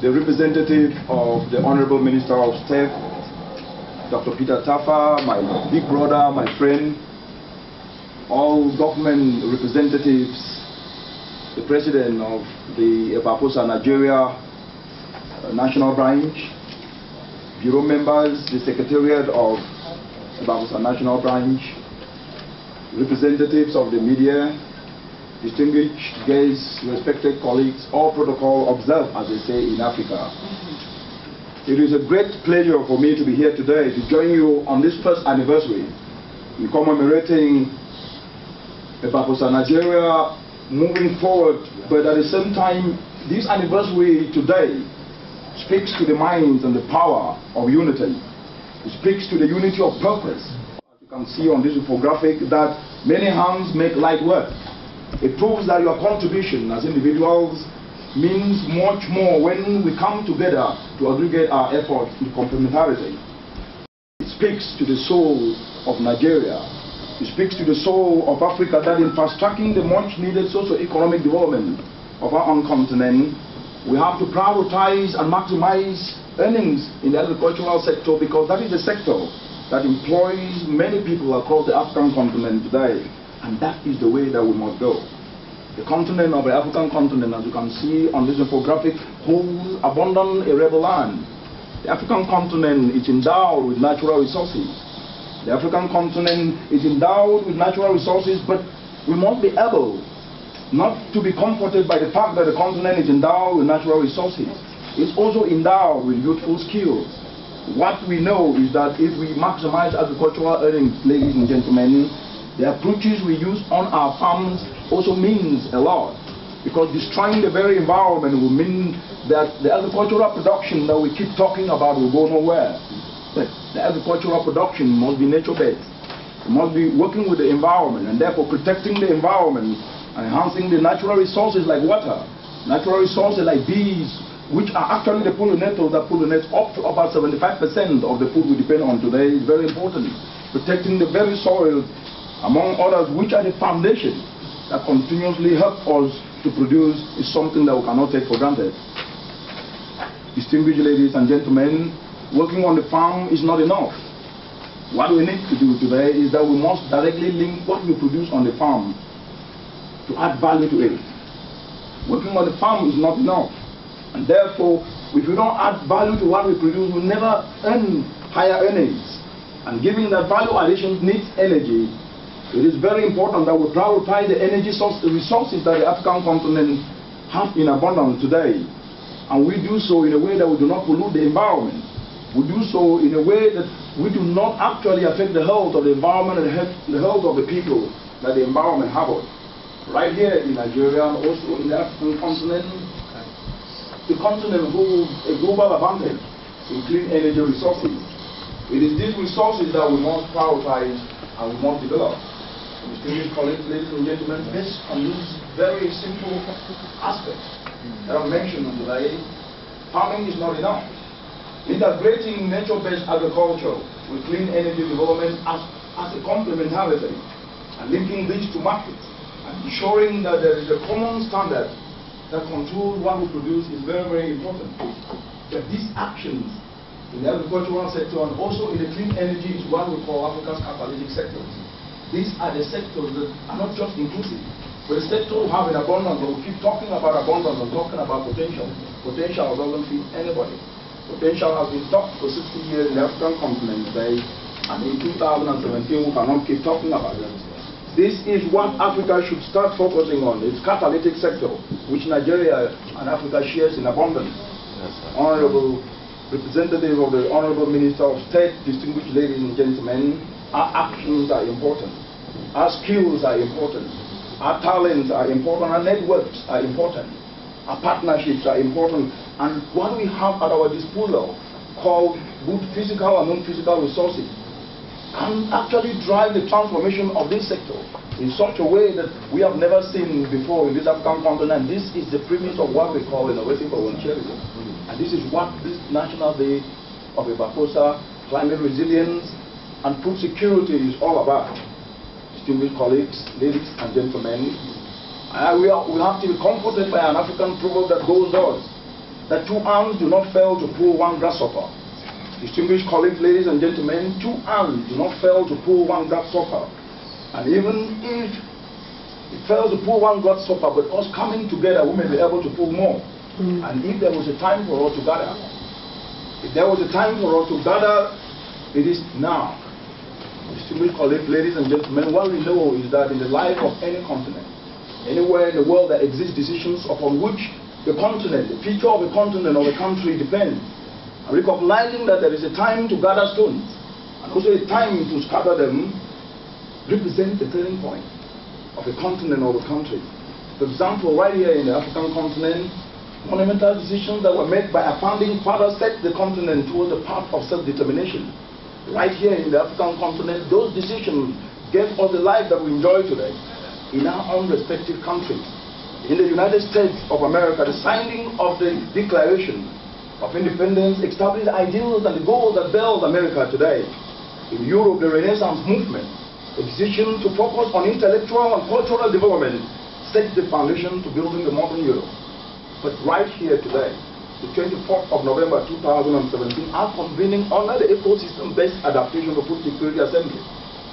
the representative of the Honorable Minister of State, Dr. Peter Tafa, my big brother, my friend, all government representatives, the president of the Ebafosa Nigeria National Branch, bureau members, the secretariat of Ebafosa National Branch, representatives of the media, distinguished guests, respected colleagues, all protocol observed, as they say in Africa. It is a great pleasure for me to be here today to join you on this first anniversary in commemorating Ebafosa Nigeria moving forward, but at the same time, this anniversary today speaks to the minds and the power of unity. It speaks to the unity of purpose. As you can see on this infographic, that many hands make light work. It proves that your contribution as individuals means much more when we come together to aggregate our efforts in complementarity. It speaks to the soul of Nigeria. It speaks to the soul of Africa, that in fast-tracking the much-needed socio-economic development of our own continent, we have to prioritize and maximize earnings in the agricultural sector, because that is the sector that employs many people across the African continent today. And that is the way that we must go. The continent of the African continent, as you can see on this infographic, holds abundant arable land. The African continent is endowed with natural resources. The African continent is endowed with natural resources, but we must be able not to be comforted by the fact that the continent is endowed with natural resources. It's also endowed with youthful skills. What we know is that if we maximize agricultural earnings, ladies and gentlemen, the approaches we use on our farms also means a lot, because destroying the very environment will mean that the agricultural production that we keep talking about will go nowhere. But the agricultural production must be nature-based. It must be working with the environment, and therefore protecting the environment and enhancing the natural resources like water, natural resources like bees, which are actually the pollinators that pollinate up to about 75% of the food we depend on today, is very important. Protecting the very soil, among others, which are the foundation that continuously help us to produce, is something that we cannot take for granted. Distinguished ladies and gentlemen, working on the farm is not enough. What we need to do today is that we must directly link what we produce on the farm to add value to it. Working on the farm is not enough. And therefore, if we don't add value to what we produce, we'll never earn higher earnings. And giving that value addition needs energy. It is very important that we prioritize the energy resources that the African continent has in abundance today. And we do so in a way that we do not pollute the environment. We do so in a way that we do not actually affect the health of the environment and the health of the people that the environment harbors. Right here in Nigeria and also in the African continent, the continent holds a global advantage in clean energy resources. It is these resources that we must prioritize and we must develop. Distinguished colleagues, ladies and gentlemen, based on these very simple aspects that I mentioned today, farming is not enough. Integrating nature-based agriculture with clean energy development as a complementarity, and linking these to markets, and ensuring that there is a common standard that controls what we produce is very, very important. But these actions in the agricultural sector and also in the clean energy is what we call Africa's catalytic sectors. These are the sectors that are not just inclusive, but the sector we have in abundance, but we keep talking about abundance and talking about potential. Potential doesn't feed anybody. Potential has been stopped for 60 years in the African continent today, and in 2017 we cannot keep talking about it. This is what Africa should start focusing on, its catalytic sector, which Nigeria and Africa shares in abundance. Yes, Honorable representative of the Honorable Minister of State, distinguished ladies and gentlemen, our actions are important. Our skills are important. Our talents are important. Our networks are important. Our partnerships are important. And what we have at our disposal, called good physical and non-physical resources, can actually drive the transformation of this sector in such a way that we have never seen before in this African continent. This is the premise of what we call innovative volunteerism. And this is what this National Day of Ebafosa, climate resilience, and food security is all about. Distinguished colleagues, ladies and gentlemen, we have to be comforted by an African proverb that goes thus: that 2 ants do not fail to pull 1 grasshopper. Distinguished colleagues, ladies and gentlemen, 2 ants do not fail to pull 1 grasshopper. And even if it fails to pull 1 grasshopper, but us coming together, we may be able to pull more. And if there was a time for us to gather, it is now. Distinguished colleagues, ladies and gentlemen, what we know is that in the life of any continent, anywhere in the world that exists decisions upon which the continent, the future of a continent or a country depends. And recognizing that there is a time to gather stones and also a time to scatter them represents the turning point of a continent or a country. For example, right here in the African continent, monumental decisions that were made by our founding fathers set the continent towards the path of self-determination. Right here in the African continent, those decisions gave us the life that we enjoy today in our own respective countries. In the United States of America, the signing of the Declaration of Independence established the ideals and the goals that build America today. In Europe, the Renaissance movement, a decision to focus on intellectual and cultural development, set the foundation to building the modern Europe. But right here today, the 24th of November 2017, are convening under the Ecosystem-Based Adaptation for Food Security Assembly,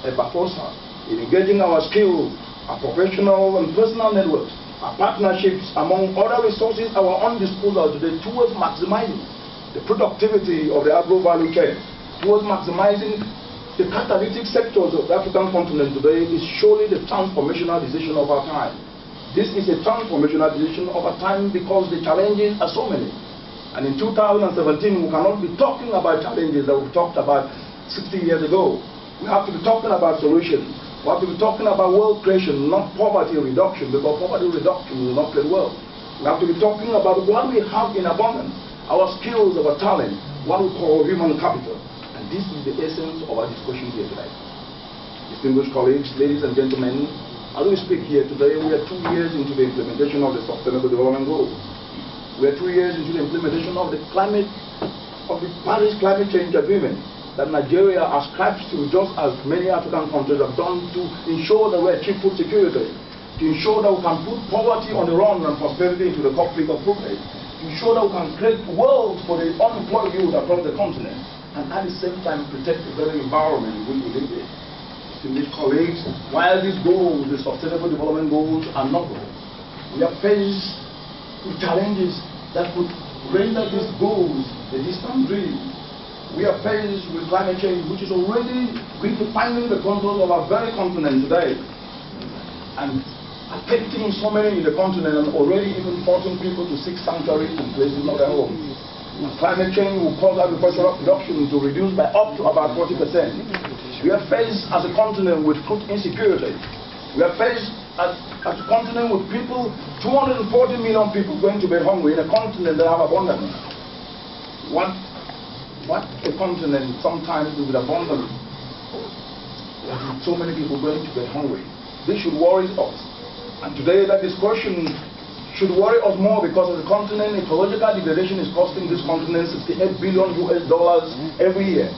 Ebafosa, in engaging our skills, our professional and personal networks, our partnerships, among other resources at our own disposal today towards maximizing the productivity of the agro-value chain, towards maximizing the catalytic sectors of the African continent today is surely the transformational decision of our time. This is a transformational decision of our time because the challenges are so many. And in 2017, we cannot be talking about challenges that we talked about 60 years ago. We have to be talking about solutions. We have to be talking about wealth creation, not poverty reduction, because poverty reduction will not play well. We have to be talking about what we have in abundance, our skills, our talent, what we call human capital. And this is the essence of our discussion here today. Distinguished colleagues, ladies and gentlemen, as we speak here today, we are 2 years into the implementation of the Sustainable Development Goals. We are 2 years into the implementation of the Paris Climate Change Agreement that Nigeria ascribes to, just as many African countries have done, to ensure that we achieve food security, to ensure that we can put poverty on the run and prosperity into the cockpit of progress, to ensure that we can create wealth for the unemployed youth across the continent, and at the same time protect the very environment in which we live in. Distinguished colleagues, while these goals, the Sustainable Development Goals, are noble, we are faced with challenges that could render these goals a distant dream. We are faced with climate change, which is already redefining the contours of our very continent today and affecting so many in the continent and already even forcing people to seek sanctuary in places not their home. Climate change will cause agricultural production to reduce by up to about 40%. We are faced as a continent with food insecurity. We are faced as a continent with people, 240 million people going to bed hungry in a continent that have abundance. What a continent sometimes with abundance, so many people going to bed hungry. This should worry us. And today that discussion should worry us more because as a continent, ecological degradation is costing this continent $68 billion every year.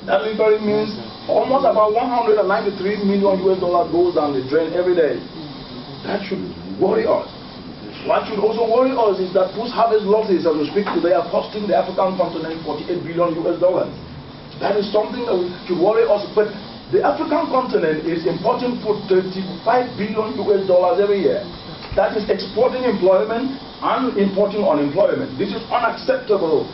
That literally means almost about $193 million goes down the drain every day. That should worry us. What should also worry us is that post-harvest losses as we speak today are costing the African continent $48 billion. That is something that should worry us. But the African continent is importing food $35 billion every year. That is exporting employment and importing unemployment. This is unacceptable.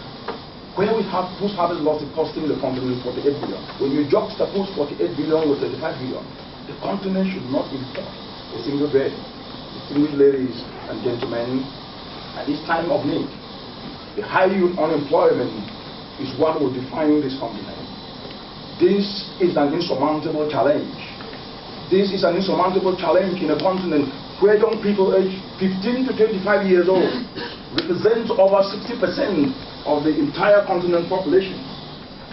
When we have post-harvest losses costing the continent $48 billion, when you juxtapose $48 billion with $35 billion, the continent should not import a single bread. Distinguished ladies and gentlemen, at this time of need, the high youth unemployment is what will define this continent. This is an insurmountable challenge. This is an insurmountable challenge in a continent where young people aged 15 to 25 years old represent over 60% of the entire continent population.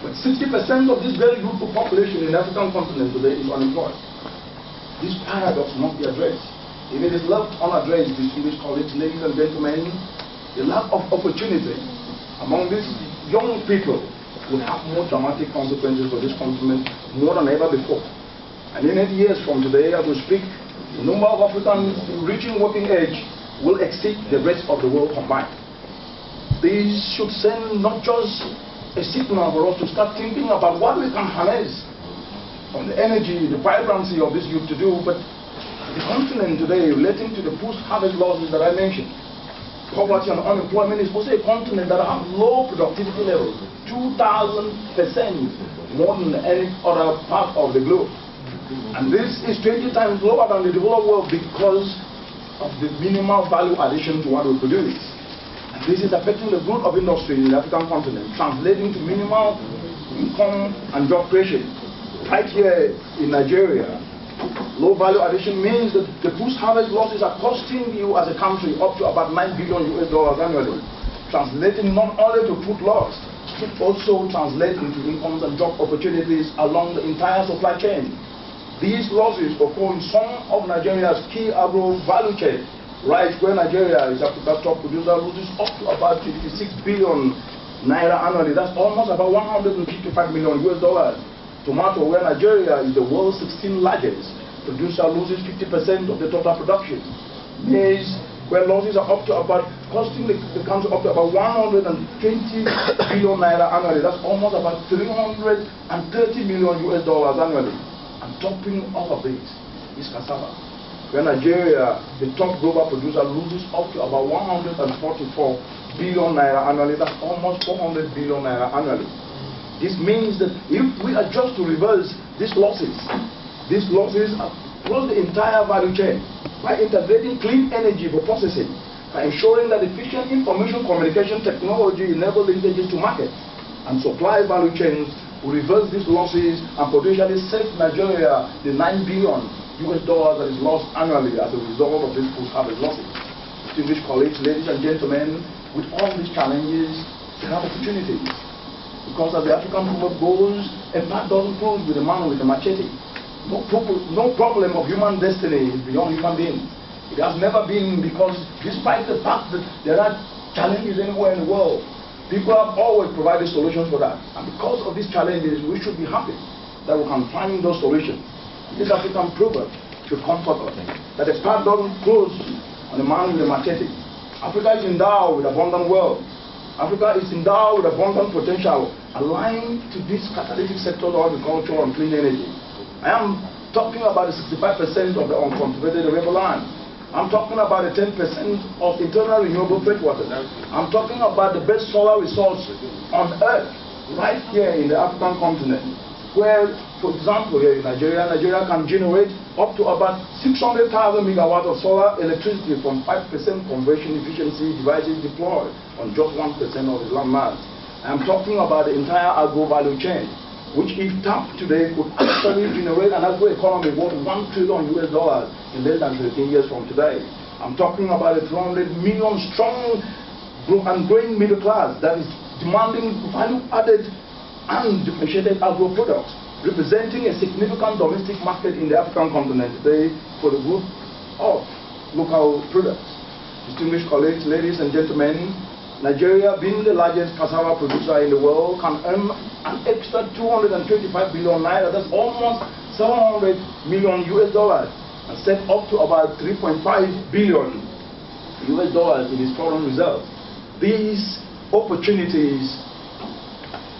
But 60% of this very group of population in the African continent today is unemployed. This paradox must be addressed. If it is left unaddressed, distinguished colleagues, ladies and gentlemen, the lack of opportunity among these young people will have more dramatic consequences for this continent more than ever before. And in 8 years from today, as we speak, the number of Africans reaching working age will exceed the rest of the world combined. This should send not just a signal for us to start thinking about what we can harness from the energy, the vibrancy of this youth to do, but the continent today relating to the post-harvest losses that I mentioned. Poverty and unemployment is also a continent that have low productivity levels, 2,000% more than any other part of the globe. And this is 20 times lower than the developed world because of the minimal value addition to what we produce. And this is affecting the growth of industry in the African continent, translating to minimal income and job creation. Right here in Nigeria, low value addition means that the post-harvest losses are costing you as a country up to about $9 billion annually, translating not only to food loss, it also translates into incomes and job opportunities along the entire supply chain. These losses occur in some of Nigeria's key agro value chain. Rice, where Nigeria is Africa's top producer, loses up to about 56 billion naira annually. That's almost about $155 million. Tomato, where Nigeria is the world's 16th largest producer, loses 50% of the total production. Maize, where losses are up to about costing the country up to about 120 billion naira annually. That's almost about $330 million annually. And topping all of this is cassava, where Nigeria, the top global producer, loses up to about 144 billion naira annually. That's almost 400 billion naira annually. This means that if we are just to reverse these losses across the entire value chain by integrating clean energy for processing, by ensuring that efficient information communication technology enables linkages to market and supply value chains, will reverse these losses and potentially save Nigeria the $9 billion that is lost annually as a result of these post-harvest losses. Distinguished colleagues, ladies and gentlemen, with all these challenges, there are opportunities. Because as the African proverb goes, a path doesn't close with a man with a machete. No problem of human destiny is beyond human beings. It has never been, because despite the fact that there are challenges anywhere in the world, people have always provided solutions for that. And because of these challenges, we should be happy that we can find those solutions. This African proverb should comfort us, that the path doesn't close on a man with a machete. Africa is endowed with abundant wealth. Africa is endowed with abundant potential aligned to these catalytic sectors of agriculture and clean energy. I am talking about the 65% of the uncultivated arable land. I'm talking about the 10% of internal renewable freshwater. I'm talking about the best solar resource on earth, right here in the African continent, where, for example, here in Nigeria can generate up to about 600,000 megawatts of solar electricity from 5% conversion efficiency devices deployed on just 1% of the land mass. I'm talking about the entire agro value chain, which if tapped today could actually generate an agro economy worth $1 trillion in less than 13 years from today. I'm talking about a 300 million strong and growing middle class that is demanding value-added and differentiated agro products, representing a significant domestic market in the African continent today for the group of local products. Distinguished colleagues, ladies and gentlemen, Nigeria, being the largest cassava producer in the world, can earn an extra 225 billion naira. That's almost $700 million, and set up to about $3.5 billion in its foreign reserves. These opportunities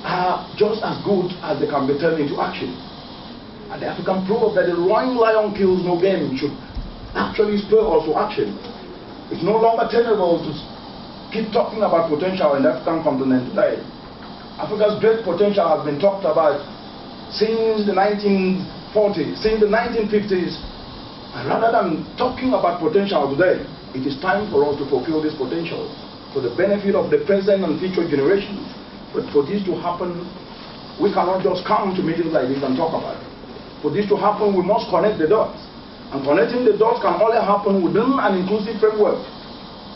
are just as good as they can be turned into action. And the African proverb that the roaring lion kills no game should actually spur us to action. It's no longer tenable to keep talking about potential in the African continent today. Africa's great potential has been talked about since the 1940s, since the 1950s. And rather than talking about potential today, it is time for us to fulfill this potential for the benefit of the present and future generations. But for this to happen, we cannot just come to meetings like this and talk about it. For this to happen, we must connect the dots. And connecting the dots can only happen within an inclusive framework.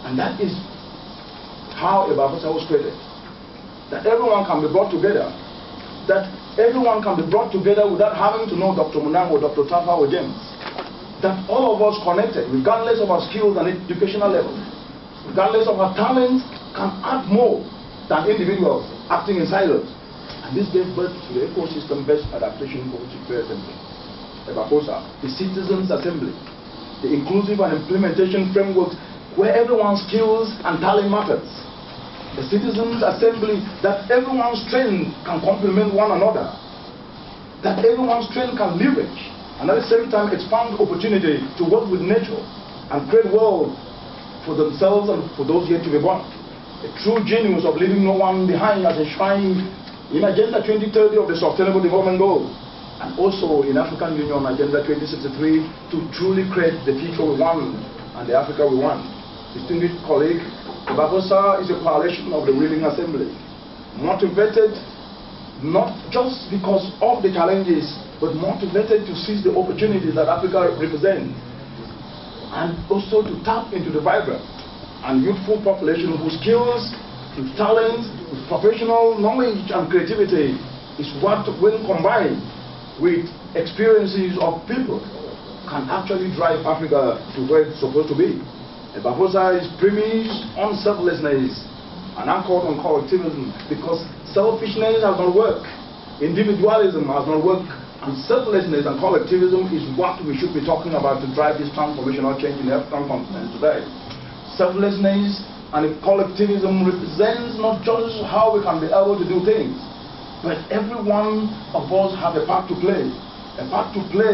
And that is how Ebafosa was created. That everyone can be brought together. That everyone can be brought together without having to know Dr. Munang or Dr. Tafa or James. That all of us connected, regardless of our skills and educational level, regardless of our talents, can add more than individuals acting in silos. And this gave birth to the ecosystem-based adaptation cooperative assembly, Ebafosa, the citizens' assembly, the inclusive and implementation frameworks where everyone's skills and talent matters. a citizens' assembly that everyone's strength can complement one another, that everyone's strength can leverage, and at the same time expand opportunity to work with nature and create wealth for themselves and for those yet to be born. A true genius of leaving no one behind as enshrined in Agenda 2030 of the Sustainable Development Goals, and also in African Union Agenda 2063 to truly create the future we want and the Africa we want. Distinguished colleague, Ebafosa is a coalition of the willing assembly, motivated not just because of the challenges, but motivated to seize the opportunities that Africa represents, and also to tap into the vibrant and youthful population whose skills, whose talents, whose professional knowledge and creativity is what, when combined with experiences of people, can actually drive Africa to where it's supposed to be. Ebafosa is premised on selflessness and anchored on collectivism, because selfishness has not worked, individualism has not worked, and selflessness and collectivism is what we should be talking about to drive this transformational change in the African continent today. Selflessness and collectivism represents not just how we can be able to do things, but every one of us have a part to play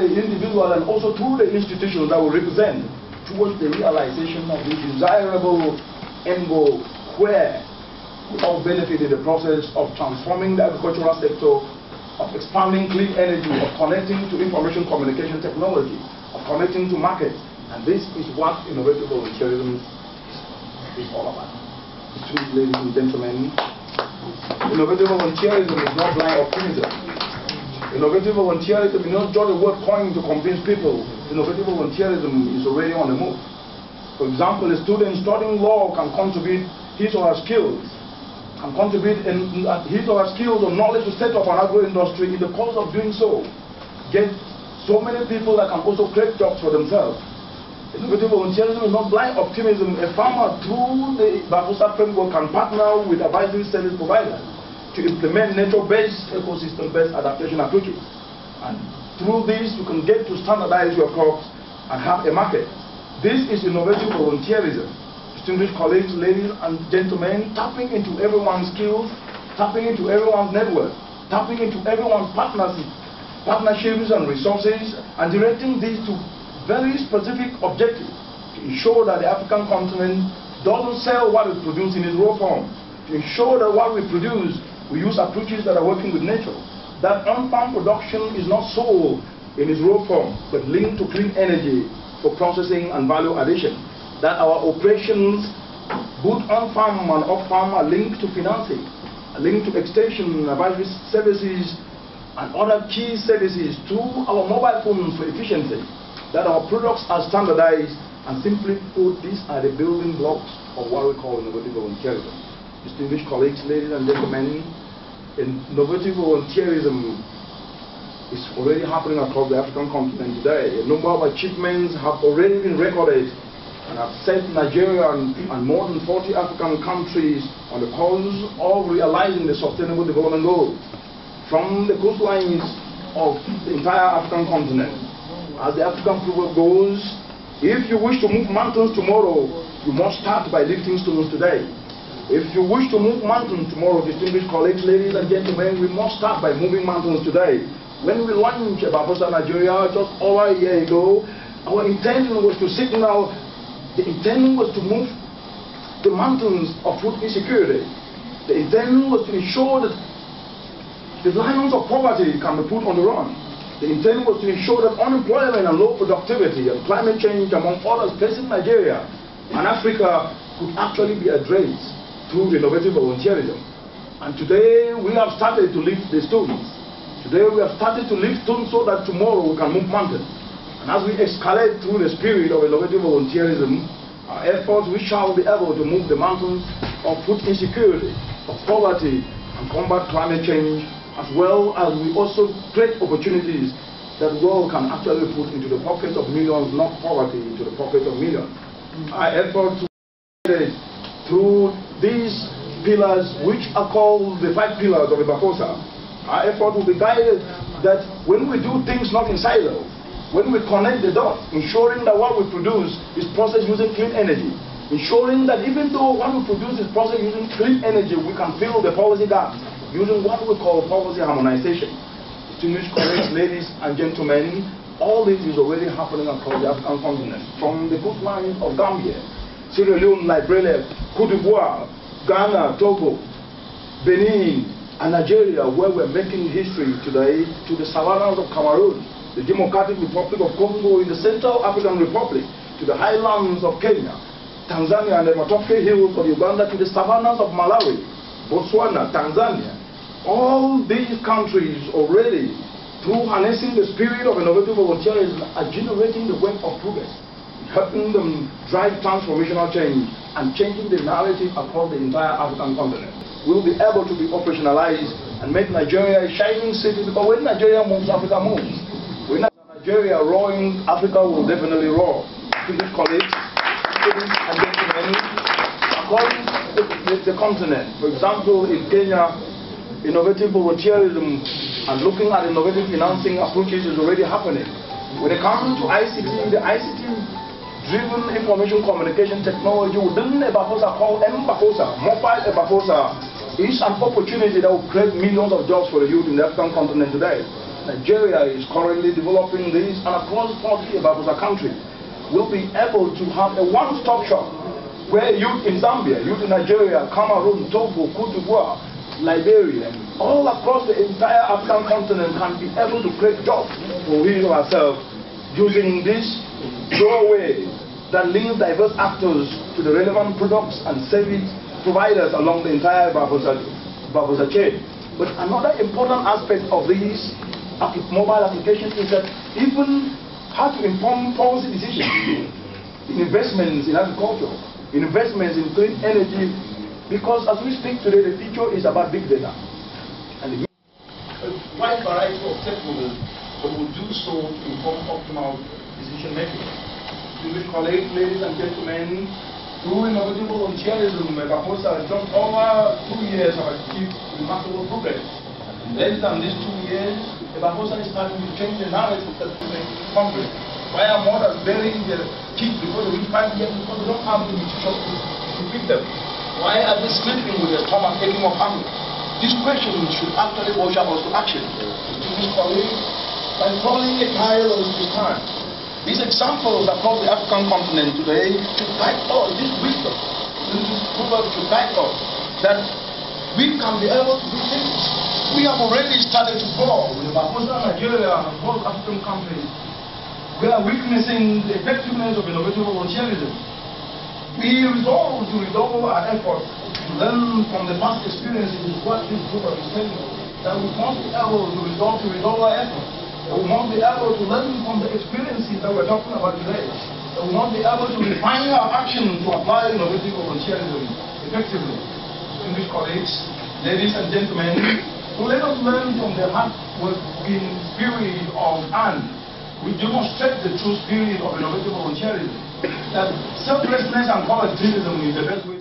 individual and also through the institutions that we represent towards the realization of this desirable end goal, where we all benefit in the process of transforming the agricultural sector, of expanding clean energy, of connecting to information communication technology, of connecting to markets. And this is what innovative volunteerism is all about. Ladies and gentlemen, innovative volunteerism is not blind optimism. Innovative volunteerism is not just a word coined to convince people. Innovative volunteerism is already on the move. For example, a student studying law can contribute his or her skills, or knowledge to set up an agro-industry. In the course of doing so, get so many people that can also create jobs for themselves. Innovative volunteerism is not blind optimism. A farmer, through the Ebafosa framework, can partner with advisory service providers to implement nature-based, ecosystem-based adaptation approaches. And through this, you can get to standardize your crops and have a market. This is innovative volunteerism. Distinguished colleagues, ladies and gentlemen, tapping into everyone's skills, tapping into everyone's network, tapping into everyone's partnerships and resources, and directing these to very specific objectives to ensure that the African continent doesn't sell what is produced in its raw form, to ensure that what we produce, we use approaches that are working with nature, that on-farm production is not sold in its raw form, but linked to clean energy for processing and value addition, that our operations, both on-farm and off-farm, are linked to financing, are linked to extension, advisory services, and other key services through our mobile phones for efficiency, that our products are standardized, and simply put, these are the building blocks of what we call innovative volunteerism. Distinguished colleagues, ladies and gentlemen, innovative volunteerism is already happening across the African continent today. A number of achievements have already been recorded and have set Nigeria and more than 40 African countries on the course of realizing the Sustainable Development Goals. From the coastlines of the entire African continent, as the African proverb goes, if you wish to move mountains tomorrow, you must start by lifting stones today. If you wish to move mountains tomorrow, distinguished colleagues, ladies and gentlemen, we must start by moving mountains today. When we launched Ebafosa Nigeria just over a year ago, our intention was to signal, the intention was to move the mountains of food insecurity. The intention was to ensure that the lions of poverty can be put on the run. The intention was to ensure that unemployment and low productivity and climate change, among others, facing Nigeria and Africa could actually be addressed through innovative volunteerism. And today we have started to lift the stones. Today we have started to lift stones so that tomorrow we can move mountains. And as we escalate through the spirit of innovative volunteerism, our efforts, we shall be able to move the mountains of food insecurity, of poverty, and combat climate change, as well as we also create opportunities that the world can actually put into the pockets of millions, not poverty into the pockets of millions. Our efforts through these pillars, which are called the 5 pillars of Ebafosa, our effort will be guided that when we do things not in silos, when we connect the dots, ensuring that what we produce is processed using clean energy, ensuring that even though what we produce is processed using clean energy, we can fill the policy gap using what we call policy harmonization. Distinguished colleagues, ladies and gentlemen, all this is already happening across the African continent, from the coastlines of Gambia, Sierra Leone, Liberia, Cote d'Ivoire, Ghana, Togo, Benin, and Nigeria, where we're making history today, to the savannas of Cameroon, the Democratic Republic of Congo in the Central African Republic, to the highlands of Kenya, Tanzania and the Matoke Hills of Uganda, to the savannas of Malawi, Botswana, Tanzania. All these countries already, through harnessing the spirit of innovative volunteerism, are generating the wave of progress, helping them drive transformational change and changing the narrative across the entire African continent. We'll be able to be operationalized and make Nigeria a shining city, because when Nigeria moves, Africa moves. When Nigeria roaring, Africa will definitely roar. Distinguished colleagues, ladies and gentlemen, across the continent, for example, in Kenya, innovative volunteerism and looking at innovative financing approaches is already happening. When it comes to ICT, the ICT-driven information communication technology within Ebafosa, called Ebafosa, mobile Ebafosa, is an opportunity that will create millions of jobs for the youth in the African continent today. Nigeria is currently developing this, and across 40 Ebafosa countries will be able to have a one-stop shop where youth in Zambia, youth in Nigeria, Cameroon, Togo, Cote d'Ivoire, Liberia, all across the entire African continent can be able to create jobs for we ourselves using this doorway that links diverse actors to the relevant products and service providers along the entire Ebafosa chain. But another important aspect of this mobile application is that even how to inform policy decisions, investments in agriculture, investments in clean energy. Because as we speak today, the future is about big data. And a wide variety of stakeholders that will do so to inform optimal decision making. Distinguished colleagues, ladies and gentlemen, through innovative volunteerism, Ebafosa just over 2 years have achieved remarkable progress. In less than these 2 years, Ebafosa is starting to change the narrative that the country. Why are mothers burying their kids before they reach 5 years? Because they don't have the nutrition to feed them. Why are they sleeping with their stomach aching of hunger? This question should actually usher us to action. Distinguished colleagues, by calling a tile on this time, these examples across the African continent today should guide us, this wisdom, this proverb should guide us, that we can be able to do things. We have already started to grow with Ebafosa, Nigeria, and all African countries. We are witnessing the effectiveness of innovative volunteerism. We resolve to redouble our efforts to learn from the past experiences, what this group is telling us, that we must be able to redouble our efforts. That we must be able to learn from the experiences that we're talking about today. That we must be able to refine our action to apply innovative volunteerism effectively. Distinguished colleagues, ladies and gentlemen, so let us learn from the hard-working spirit of and we demonstrate the true spirit of innovative volunteerism. That selflessness and volunteerism is the best way